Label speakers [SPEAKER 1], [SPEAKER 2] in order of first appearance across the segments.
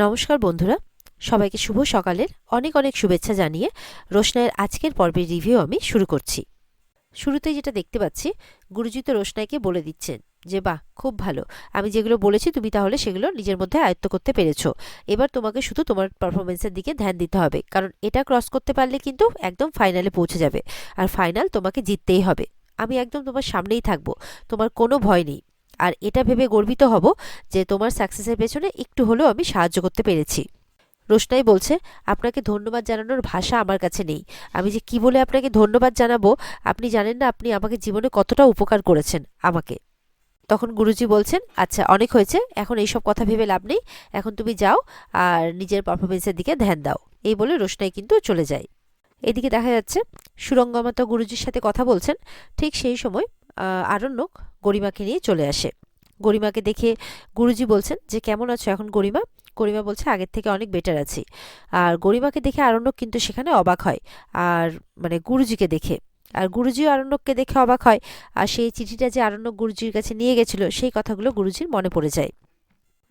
[SPEAKER 1] নমস্কার বন্ধুরা, সবাইকে শুভ সকালের অনেক অনেক শুভেচ্ছা জানিয়ে রোশনাইয়ের আজকের পর্বের রিভিউ আমি শুরু করছি। শুরুতেই যেটা দেখতে পাচ্ছি, গুরুজি তো রোশনাইকে বলে দিচ্ছেন যে বাহ, খুব ভালো, আমি যেগুলো বলেছি তুমি তাহলে সেগুলো নিজের মধ্যে আয়ত্ত করতে পেরেছো। এবার তোমাকে শুধু তোমার পারফরমেন্সের দিকে ধ্যান দিতে হবে, কারণ এটা ক্রস করতে পারলে কিন্তু একদম ফাইনালে পৌঁছে যাবে, আর ফাইনাল তোমাকে জিততেই হবে। আমি একদম তোমার সামনেই থাকবো, তোমার কোনো ভয় নেই। আর এটা ভেবে গর্বিত হব যে তোমার সাকসেসের পেছনে একটু হলেও আমি সাহায্য করতে পেরেছি। রোশনাই বলছে, আপনাকে ধন্যবাদ জানানোর ভাষা আমার কাছে নেই। আমি যে কি বলে আপনাকে ধন্যবাদ জানাবো, আপনি জানেন না আপনি আমাকে জীবনে কতটা উপকার করেছেন আমাকে। তখন গুরুজি বলছেন, আচ্ছা অনেক হয়েছে, এখন এইসব কথা ভেবে লাভ নেই, এখন তুমি যাও আর নিজের পারফরমেন্সের দিকে ধ্যান দাও। এই বলে রোশনাই কিন্তু চলে যায়। এদিকে দেখা যাচ্ছে সুরঙ্গমা তো গুরুজির সাথে কথা বলছেন। ঠিক সেই সময় আরণ্যক গরিমাকে নিয়ে চলে আসে। গরিমাকে দেখে গুরুজি বলছেন যে কেমন আছো এখন গরিমা। গরিমা বলছে আগের থেকে অনেক বেটার আছি। আর গরিমাকে দেখে আরণ্যক কিন্তু সেখানে অবাক হয়, আর মানে গুরুজিকে দেখে। আর গুরুজিও আরণ্যককে দেখে অবাক হয়। আর সেই চিঠিটা যে আরণ্যক গুরুজির কাছে নিয়ে গেছিল, সেই কথাগুলো গুরুজির মনে পড়ে যায়।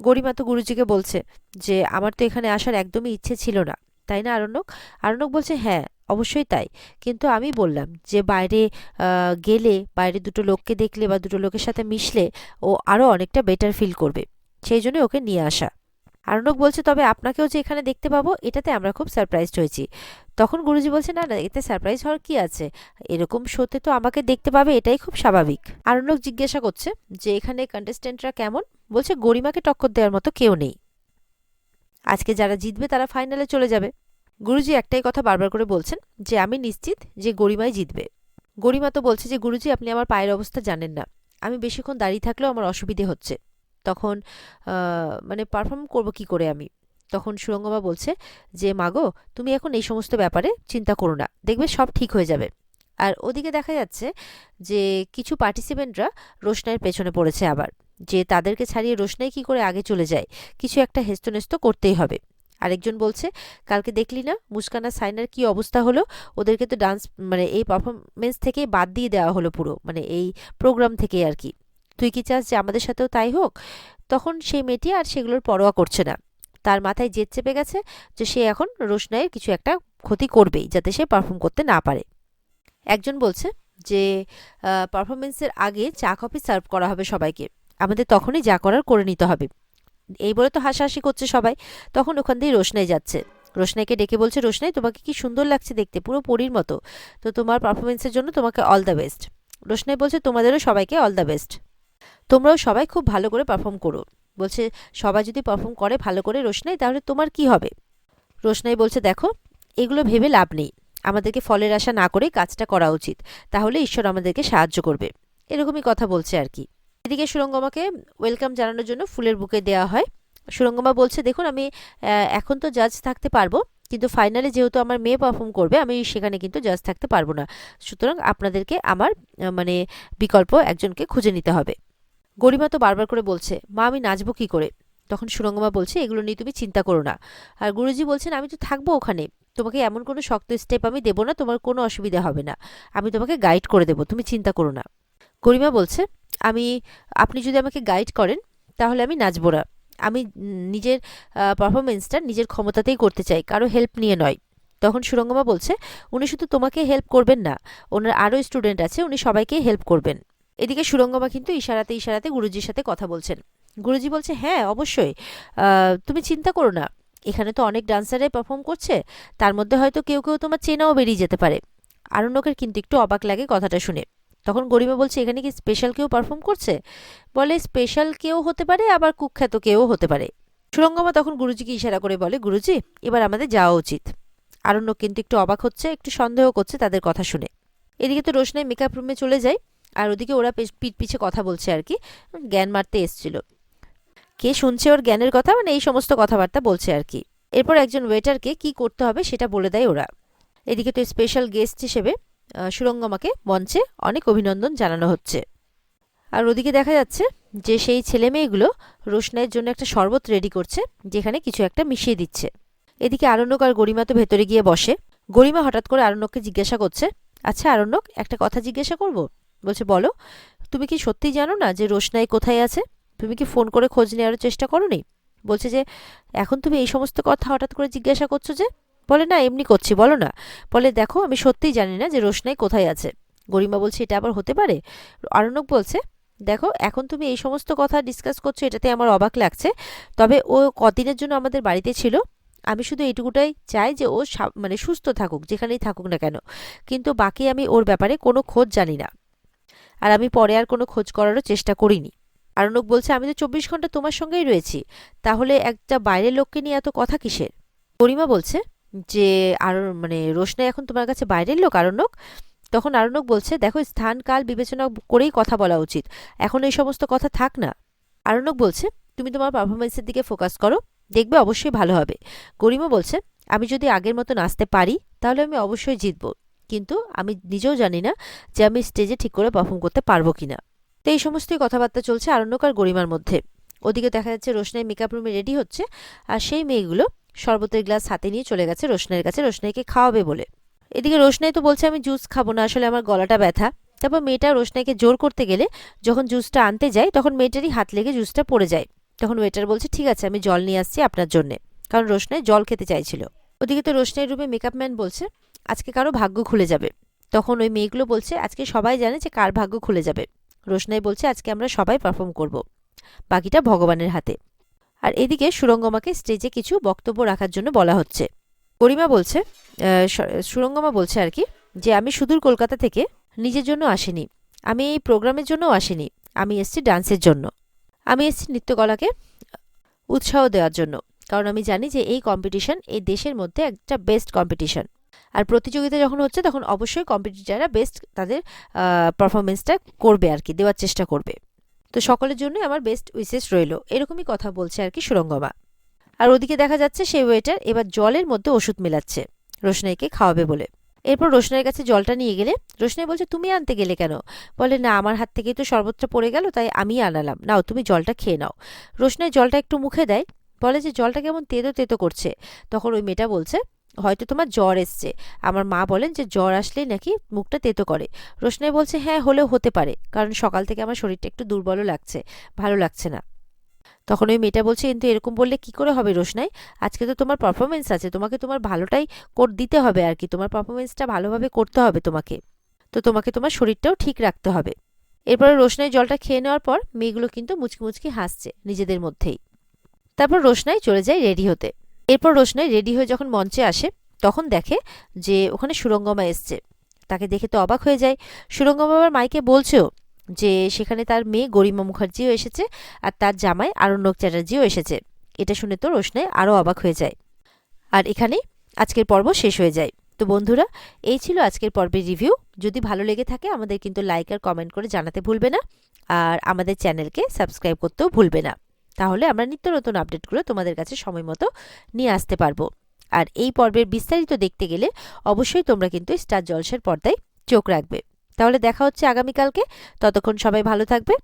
[SPEAKER 1] গরিমা তো গুরুজিকে বলছে যে আমার তো এখানে আসার একদমই ইচ্ছে ছিল না, তাই না আরণ্যক? আরণ্যক বলছে হ্যাঁ, অবশ্যই তাই, কিন্তু আমি বললাম যে বাইরে গেলে, বাইরে দুটো লোককে দেখলে বা দুটো লোকের সাথে মিশলে ও আরও অনেকটা বেটার ফিল করবে, সেই জন্য ওকে নিয়ে আসা। আরণ্যক বলছে তবে আপনাকেও যে এখানে দেখতে পাবো এটাতে আমরা খুব সারপ্রাইজড হয়েছি। তখন গুরুজি বলছে না না, এতে সারপ্রাইজ হওয়ার কি আছে, এরকম শোতে তো আমাকে দেখতে পাবে, এটাই খুব স্বাভাবিক। আরণ্যক জিজ্ঞাসা করছে যে এখানে কন্টেস্টেন্টরা কেমন। বলছে গরিমাকে টক্কর দেওয়ার মতো কেউ নেই, আজকে যারা জিতবে তারা ফাইনালে চলে যাবে। গুরুজি একটাই কথা বারবার করে বলছেন যে আমি নিশ্চিত যে গরিমাই জিতবে। গরিমা তো বলছে যে গুরুজি আপনি আমার পায়ের অবস্থা জানেন না, আমি বেশিক্ষণ দাঁড়িয়ে থাকলেও আমার অসুবিধে হচ্ছে, তখন মানে পারফর্ম করব কি করে আমি। তখন সুরঙ্গমা বলছে যে মাগো, তুমি এখন এই সমস্ত ব্যাপারে চিন্তা করো না, দেখবে সব ঠিক হয়ে যাবে। আর ওদিকে দেখা যাচ্ছে যে কিছু পার্টিসিপেন্টরা রোশনাইয়ের পেছনে পড়েছে আবার, যে তাদেরকে ছাড়িয়ে রোশনাই কি করে আগে চলে যায়, কিছু একটা হেস্তনেস্ত করতেই হবে। আরেকজন বলছে, কালকে দেখলি না মুস্কান আর সাইনার কি অবস্থা হলো, ওদেরকে তো ডান্স মানে এই পারফরমেন্স থেকে বাদ দিয়ে দেওয়া হলো পুরো, মানে এই প্রোগ্রাম থেকে আর কি। তুই কি চাস যে আমাদের সাথেও তাই হোক? তখন সেই মেয়েটি আর সেগুলোর পরোয়া করছে না, তার মাথায় জেদ চেপে গেছে যে সে এখন রোশনাইয়ের কিছু একটা ক্ষতি করবেই, যাতে সে পারফর্ম করতে না পারে। একজন বলছে যে পারফরমেন্সের আগে চা কফি সার্ভ করা হবে সবাইকে, আমাদের তখনই যা করার করে নিতে হবে। এই বলে তো হাসাহাসি করছে সবাই। তখন ওখান দিয়ে রোশনাই যাচ্ছে, রোশনাইকে ডেকে বলছে, রোশনাই তোমাকে কি সুন্দর লাগছে দেখতে, পুরো পরীর মতো, তো তোমার পারফরমেন্সের জন্য তোমাকে অল দ্য বেস্ট। রোশনাই বলছে তোমাদেরও সবাইকে অল দ্য বেস্ট, তোমরাও সবাই খুব ভালো করে পারফর্ম করো। বলছে সবাই যদি পারফর্ম করে ভালো করে রোশনাই, তাহলে তোমার কি হবে? রোশনাই বলছে দেখো, এগুলো ভেবে লাভ নেই, আমাদেরকে ফলের আশা না করেই কাজটা করা উচিত, তাহলে ঈশ্বর আমাদেরকে সাহায্য করবে। এরকমই কথা বলছে আর কি। এদিকে সুরঙ্গমাকে ওয়েলকাম জানানোর জন্য ফুলের বুকে দেওয়া হয়। সুরঙ্গমা বলছে দেখুন, আমি এখন তো জাজ থাকতে পারবো, কিন্তু ফাইনালে যেহেতু আমার মেয়ে পারফর্ম করবে, আমি সেখানে কিন্তু জাজ থাকতে পারবো না, সুতরাং আপনাদেরকে আমার মানে বিকল্প একজনকে খুঁজে নিতে হবে। গরিমা তো বারবার করে বলছে, মা আমি নাচবো কি করে? তখন সুরঙ্গমা বলছে এগুলো নিয়ে তুমি চিন্তা করো না। আর গুরুজি বলছেন আমি তো থাকবো ওখানে, তোমাকে এমন কোনো শক্ত স্টেপ আমি দেবো না, তোমার কোনো অসুবিধা হবে না, আমি তোমাকে গাইড করে দেবো, তুমি চিন্তা করো না। গরিমা বলছে আমি, আপনি যদি আমাকে গাইড করেন তাহলে আমি নাচবো না, আমি নিজের পারফরমেন্সটা নিজের ক্ষমতাতেই করতে চাই, কারো হেল্প নিয়ে নয়। তখন সুরঙ্গমা বলছে উনি শুধু তোমাকে হেল্প করবেন না, ওনার আরও স্টুডেন্ট আছে, উনি সবাইকেই হেল্প করবেন। এদিকে সুরঙ্গমা কিন্তু ইশারাতে ইশারাতে গুরুজির সাথে কথা বলছেন। গুরুজি বলছে হ্যাঁ অবশ্যই, তুমি চিন্তা করো না, এখানে তো অনেক ডান্সারাই পারফর্ম করছে, তার মধ্যে হয়তো কেউ কেউ তোমার চেনাও বেরিয়ে যেতে পারে। আরণ্যকের কিন্তু একটু অবাক লাগে কথাটা শুনে। তখন গরিমা বলছে এখানে কি স্পেশাল কেউ পারফর্ম করছে? বলে স্পেশাল কেউ হতে পারে, আবার কুখ্যাত কেউ হতে পারে। সুরঙ্গমা তখন গুরুজিকে ইশারা করে বলে, গুরুজি এবার আমাদের যাওয়া উচিত। আরণ্যক কিন্তু একটু অবাক হচ্ছে, একটু সন্দেহ করছে তাদের কথা শুনে। এদিকে তো রোশনাই মেকআপ রুমে চলে যায়, আর ওদিকে ওরা পিঠ পিছে কথা বলছে আর কি, জ্ঞান মারতে এসছিল, কে শুনছে ওর জ্ঞানের কথা, মানে এই সমস্ত কথাবার্তা বলছে আর কি। এরপর একজন ওয়েটারকে কি করতে হবে সেটা বলে দেয় ওরা। এদিকে তো স্পেশাল গেস্ট হিসেবে সুরঙ্গমাকে মঞ্চে অনেক অভিনন্দন জানানো হচ্ছে। আর ওদিকে দেখা যাচ্ছে যে সেই ছেলে মেয়েগুলো রোশনাইয়ের জন্য একটা শরবত রেডি করছে, যেখানে কিছু একটা মিশিয়ে দিচ্ছে। এদিকে আরণ্যক আর গরিমা তো ভেতরে গিয়ে বসে। গরিমা হঠাৎ করে আরণ্যককে জিজ্ঞাসা করছে, আচ্ছা আরণ্যক, একটা কথা জিজ্ঞাসা করব? বলছে বলো। তুমি কি সত্যি জানো না যে রোশনাই কোথায় আছে? তুমি কি ফোন করে খোঁজ নেওয়ার চেষ্টা করোনি? বলছে যে এখন তুমি এই সমস্ত কথা হঠাৎ করে জিজ্ঞাসা করছো যে? বলে না, এমনি করছি, বলো না। বলে দেখো, আমি সত্যিই জানি না যে রোশনাই কোথায় আছে। গরিমা বলছে এটা আবার হতে পারে? আরণ্যক বলছে দেখো, এখন তুমি এই সমস্ত কথা ডিসকাস করছো, এটাতে আমার অবাক লাগছে। তবে ও কদিনের জন্য আমাদের বাড়িতে ছিল, আমি শুধু এইটুকুটাই চাই যে ও মানে সুস্থ থাকুক, যেখানেই থাকুক না কেন। কিন্তু বাকি আমি ওর ব্যাপারে কোনো খোঁজ জানি না, আর আমি পরে আর কোনো খোঁজ করারও চেষ্টা করিনি। আরণ্যক বলছে আমি তো 24 ঘন্টা তোমার সঙ্গেই রয়েছি, তাহলে একটা বাইরের লোককে নিয়ে এত কথা কিসের? গরিমা বলছে যে আর মানে রোশনাই এখন তোমার কাছে বাইরের লোক, আরণ্যক? তখন আরণ্যক বলছে দেখো, স্থান কাল বিবেচনা করেই কথা বলা উচিত, এখন এই সমস্ত কথা থাক না। আরণ্যক বলছে তুমি তোমার পারফরমেন্সের দিকে ফোকাস করো, দেখবে অবশ্যই ভালো হবে। গরিমা বলছে আমি যদি আগের মতো নাচতে পারি তাহলে আমি অবশ্যই জিতবো, কিন্তু আমি নিজেও জানি না যে আমি স্টেজে ঠিক করে পারফর্ম করতে পারবো কিনা। তো এই সমস্তই কথাবার্তা চলছে আরণ্যক আর গরিমার মধ্যে। ওদিকে দেখা যাচ্ছে রোশনাই মেকআপ রুমে রেডি হচ্ছে, আর সেই মেয়েগুলো শরবতের গ্লাস হাতে নিয়ে চলে গেছে রোশনাইয়ের কাছে রোশনাইকে খাওয়াবে বলে। এদিকে রোশনাই তো বলছে আমি জুস খাবো না, আসলে আমার গলাটা ব্যথা। তারপর মেয়েটা রোশনাইকে জোর করতে গেলে যখন জুসটা আনতে যায় তখন মেয়েটারই হাত লেগে জুসটা পড়ে যায়। তখন ওয়েটার বলছে ঠিক আছে, আমি জল নিয়ে আসছি আপনার জন্যে, কারণ রোশনাই জল খেতে চাইছিল। ওদিকে তো রোশনাইয়ের রুমে মেকআপ ম্যান বলছে আজকে কারো ভাগ্য খুলে যাবে। তখন ওই মেয়েগুলো বলছে আজকে সবাই জানে যে কার ভাগ্য খুলে যাবে। রোশনাই বলছে আজকে আমরা সবাই পারফর্ম করব, বাকিটা ভগবানের হাতে। আর এদিকে সুরঙ্গমাকে স্টেজে কিছু বক্তব্য রাখার জন্য বলা হচ্ছে। গরিমা বলছে সুরঙ্গমা বলছে আর কি, যে আমি সুদূর কলকাতা থেকে নিজের জন্য আসিনি, আমি এই প্রোগ্রামের জন্যও আসিনি, আমি এসেছি ডান্সের জন্য, আমি এসেছি নৃত্যকলাকে উৎসাহ দেওয়ার জন্য। কারণ আমি জানি যে এই কম্পিটিশন এই দেশের মধ্যে একটা বেস্ট কম্পিটিশন, আর প্রতিযোগিতা যখন হচ্ছে তখন অবশ্যই কম্পিটিটাররা বেস্ট তাদের পারফরমেন্সটা করবে আর কি, দেওয়ার চেষ্টা করবে। তো সকলের জন্যই আমার বেস্ট উইসেস রইল, এরকমই কথা বলছে আর কি সুরঙ্গমা। আর ওদিকে দেখা যাচ্ছে সেই ওয়েটার এবার জলের মধ্যে ওষুধ মেলাচ্ছে রোশনাইকে খাওয়াবে বলে। এরপর রোশনাইয়ের কাছে জলটা নিয়ে গেলে রোশনাই বলছে তুমি আনতে গেলে কেন? বলে না, আমার হাত থেকেই তো শরবতটা পড়ে গেল, তাই আমি আনালাম, নাও তুমি জলটা খেয়ে নাও। রোশনাই জলটা একটু মুখে দেয়, বলে যে জলটা কেমন তেতো তেতো করছে। তখন ওই মেয়েটা বলছে হয়তো তোমার জ্বর এসছে, আমার মা বলেন যে জ্বর আসলেই নাকি মুখটা তেতো করে। রোশনাই বলছে হ্যাঁ, হলেও হতে পারে, কারণ সকাল থেকে আমার শরীরটা একটু দুর্বলও লাগছে, ভালো লাগছে না। তখন ওই মেয়েটা বলছে কিন্তু এরকম বললে কি করে হবে রোশনাই, আজকে তো তোমার পারফরমেন্স আছে, তোমাকে তোমার ভালোটাই দিতে হবে আর কি, তোমার পারফরমেন্সটা ভালোভাবে করতে হবে তোমাকে, তো তোমাকে তোমার শরীরটাও ঠিক রাখতে হবে। এরপরে রোশনাই জলটা খেয়ে নেওয়ার পর মেয়েগুলো কিন্তু মুচকি মুচকি হাসছে নিজেদের মধ্যেই। তারপর রোশনাই চলে যায় রেডি হতে। এরপর রোশনাই রেডি হয়ে যখন মঞ্চে আসে তখন দেখে যে ওখানে সুরঙ্গমা এসছে। তাকে দেখে তো অবাক হয়ে যায়। সুরঙ্গমা আবার মাইকে বলছেও যে সেখানে তার মেয়ে গরিমা মুখার্জিও এসেছে, আর তার জামাই আরণ্যক চ্যাটার্জিও এসেছে। এটা শুনে তো রোশনাই আরও অবাক হয়ে যায়। আর এখানেই আজকের পর্ব শেষ হয়ে যায়। তো বন্ধুরা, এই ছিল আজকের পর্বের রিভিউ। যদি ভালো লেগে থাকে আমাদের কিন্তু লাইক আর কমেন্ট করে জানাতে ভুলবে না, আর আমাদের চ্যানেলকে সাবস্ক্রাইব করতেও ভুলবে না। তাহলে আমরা নিত্য নতুন আপডেটগুলো তোমাদের কাছে সময় মতো নিয়ে আসতে পারবো। আর এই পর্বের বিস্তারিত দেখতে গেলে অবশ্যই তোমরা কিন্তু স্টার জলসার পর্দায় চোখ রাখবে। তাহলে দেখা হচ্ছে আগামীকালকে। ততক্ষণ সবাই ভালো থাকবে।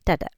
[SPEAKER 1] টাটা।